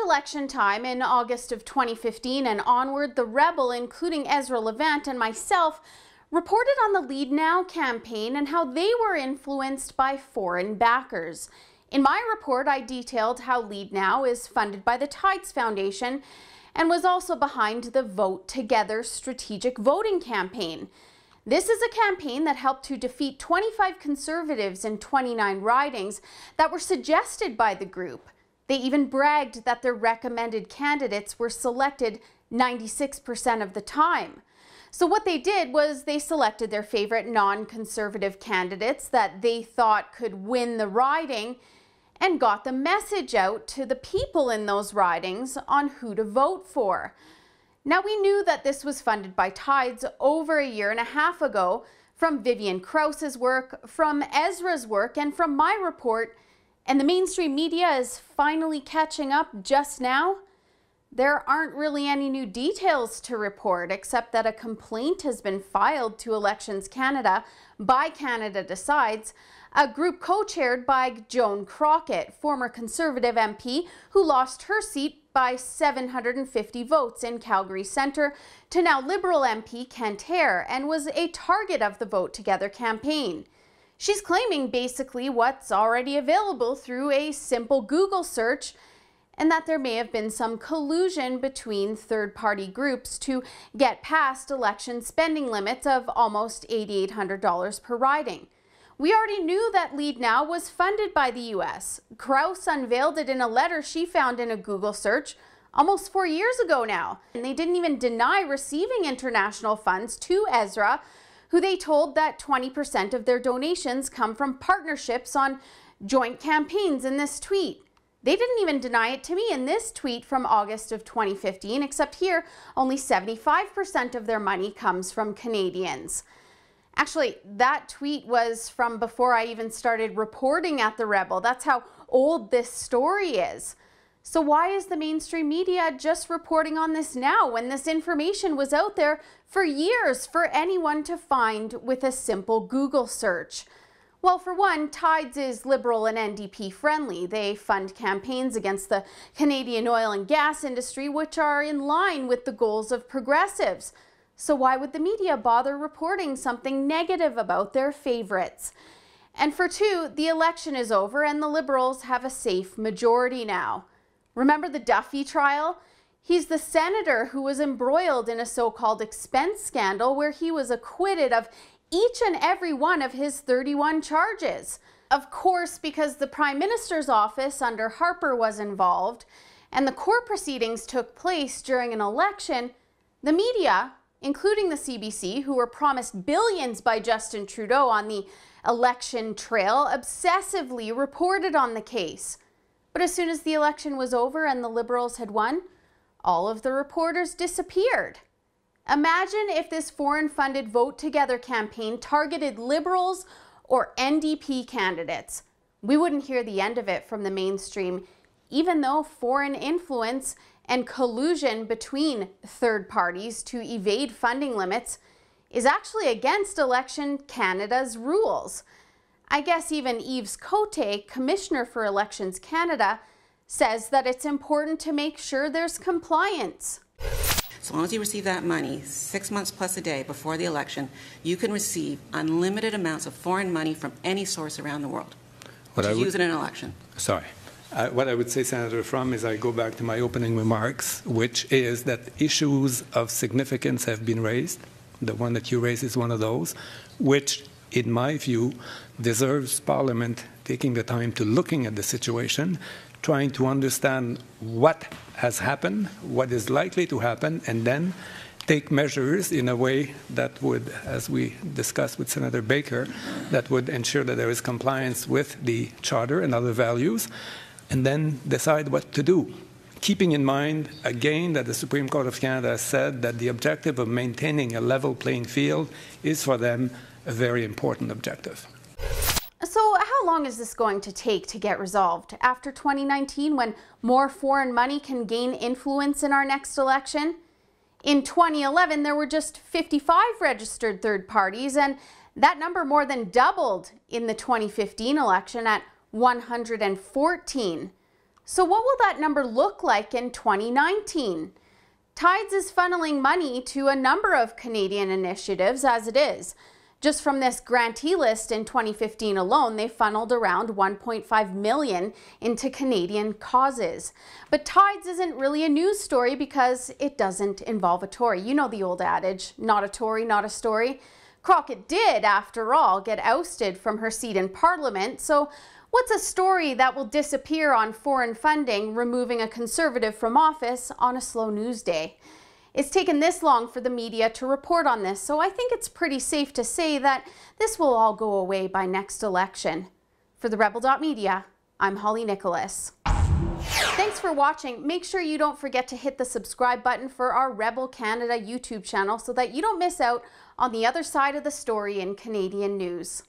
election time in August of 2015 and onward, the Rebel, including Ezra Levant and myself, reported on the Lead Now campaign and how they were influenced by foreign backers. In my report, I detailed how Lead Now is funded by the Tides Foundation and was also behind the Vote Together strategic voting campaign. This is a campaign that helped to defeat 25 Conservatives in 29 ridings that were suggested by the group. They even bragged that their recommended candidates were selected 96% of the time. So what they did was they selected their favorite non-conservative candidates that they thought could win the riding and got the message out to the people in those ridings on who to vote for. Now, we knew that this was funded by Tides over a year and a half ago from Vivian Krause's work, from Ezra's work, and from my report, and the mainstream media is finally catching up just now. There aren't really any new details to report, except that a complaint has been filed to Elections Canada by Canada Decides, a group co-chaired by Joan Crockett, former Conservative MP who lost her seat by 750 votes in Calgary Centre to now Liberal MP Kent Hehr, and was a target of the Vote Together campaign. She's claiming basically what's already available through a simple Google search, and that there may have been some collusion between third-party groups to get past election spending limits of almost $8,800 per riding. We already knew that Lead Now was funded by the U.S. Krause unveiled it in a letter she found in a Google search almost 4 years ago now. And they didn't even deny receiving international funds to Ezra, who they told that 20% of their donations come from partnerships on joint campaigns in this tweet. They didn't even deny it to me in this tweet from August of 2015, except here only 75% of their money comes from Canadians. Actually, that tweet was from before I even started reporting at the Rebel. That's how old this story is. So why is the mainstream media just reporting on this now when this information was out there for years for anyone to find with a simple Google search? Well, for one, Tides is Liberal and NDP friendly. They fund campaigns against the Canadian oil and gas industry, which are in line with the goals of progressives. So why would the media bother reporting something negative about their favorites? And for two, the election is over and the Liberals have a safe majority now. Remember the Duffy trial? He's the senator who was embroiled in a so-called expense scandal where he was acquitted of each and every one of his 31 charges. Of course, because the Prime Minister's office under Harper was involved and the court proceedings took place during an election, the media, including the CBC, who were promised billions by Justin Trudeau on the election trail, obsessively reported on the case. But as soon as the election was over and the Liberals had won, all of the reporters disappeared. Imagine if this foreign-funded Vote Together campaign targeted Liberals or NDP candidates. We wouldn't hear the end of it from the mainstream, even though foreign influence and collusion between third parties to evade funding limits is actually against Election Canada's rules. I guess even Yves Cote, Commissioner for Elections Canada, says that it's important to make sure there's compliance. As long as you receive that money 6 months plus a day before the election, you can receive unlimited amounts of foreign money from any source around the world to use in an election. Sorry. What I would say, Senator Frum, is I go back to my opening remarks, which is that issues of significance have been raised. The one that you raised is one of those, which, in my view, deserves Parliament taking the time to looking at the situation, trying to understand what has happened, what is likely to happen, and then take measures in a way that would, as we discussed with Senator Baker, that would ensure that there is compliance with the Charter and other values, and then decide what to do. Keeping in mind, again, that the Supreme Court of Canada has said that the objective of maintaining a level playing field is for them a very important objective. So how long is this going to take to get resolved? After 2019, when more foreign money can gain influence in our next election? In 2011, there were just 55 registered third parties, and that number more than doubled in the 2015 election at 114. So what will that number look like in 2019? Tides is funneling money to a number of Canadian initiatives as it is. Just from this grantee list in 2015 alone, they funneled around $1.5 million into Canadian causes. But Tides isn't really a news story because it doesn't involve a Tory. You know the old adage, not a Tory, not a story. Crockett did, after all, get ousted from her seat in Parliament, so what's a story that will disappear on foreign funding, removing a Conservative from office on a slow news day? It's taken this long for the media to report on this, so I think it's pretty safe to say that this will all go away by next election. For the Rebel.media, I'm Holly Nicholas. Thanks for watching. Make sure you don't forget to hit the subscribe button for our Rebel Canada YouTube channel so that you don't miss out on the other side of the story in Canadian news.